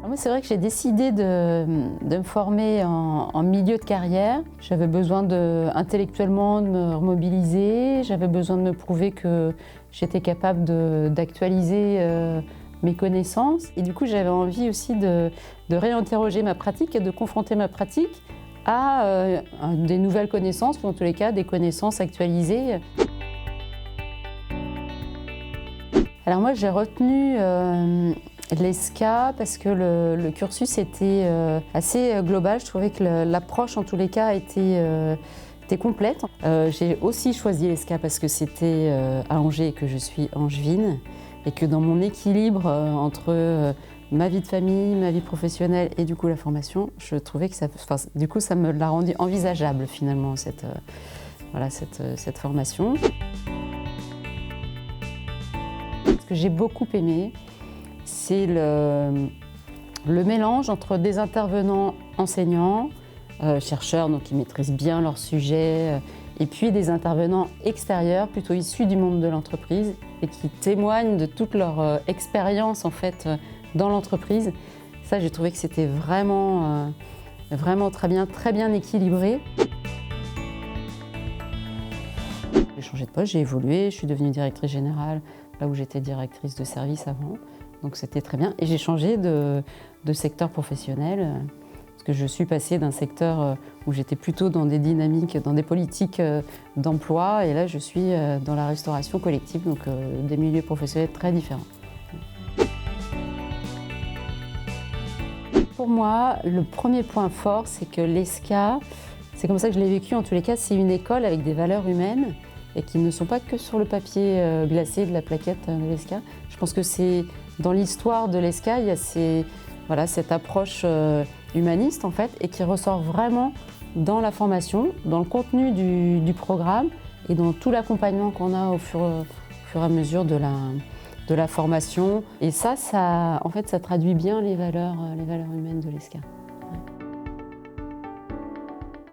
Moi, c'est vrai que j'ai décidé de me former en milieu de carrière. J'avais besoin intellectuellement de me remobiliser, j'avais besoin de me prouver que j'étais capable d'actualiser mes connaissances. Et du coup, j'avais envie aussi de réinterroger ma pratique et de confronter ma pratique à des nouvelles connaissances, ou en tous les cas des connaissances actualisées. Alors moi, j'ai retenu l'ESCA parce que le cursus était assez global. Je trouvais que l'approche, en tous les cas, était complète. J'ai aussi choisi l'ESCA parce que c'était à Angers et que je suis angevine, et que dans mon équilibre entre ma vie de famille, ma vie professionnelle et du coup la formation, je trouvais que ça me l'a rendu envisageable finalement cette formation. Ce que j'ai beaucoup aimé, c'est le mélange entre des intervenants enseignants, chercheurs donc qui maîtrisent bien leur sujet, et puis des intervenants extérieurs, plutôt issus du monde de l'entreprise et qui témoignent de toute leur expérience en fait dans l'entreprise. Ça, j'ai trouvé que c'était vraiment très bien équilibré. J'ai changé de poste, j'ai évolué, je suis devenue directrice générale là où j'étais directrice de service avant, donc c'était très bien. Et j'ai changé de secteur professionnel, parce que je suis passée d'un secteur où j'étais plutôt dans des dynamiques, dans des politiques d'emploi, et là je suis dans la restauration collective, donc des milieux professionnels très différents. Pour moi, le premier point fort, c'est que l'ESCA, c'est comme ça que je l'ai vécu en tous les cas, c'est une école avec des valeurs humaines, et qui ne sont pas que sur le papier glacé de la plaquette de l'ESCA. Je pense que c'est dans l'histoire de l'ESCA, il y a cette approche humaniste en fait, et qui ressort vraiment dans la formation, dans le contenu du programme et dans tout l'accompagnement qu'on a au fur et à mesure de la formation. Et ça traduit bien les valeurs humaines de l'ESCA.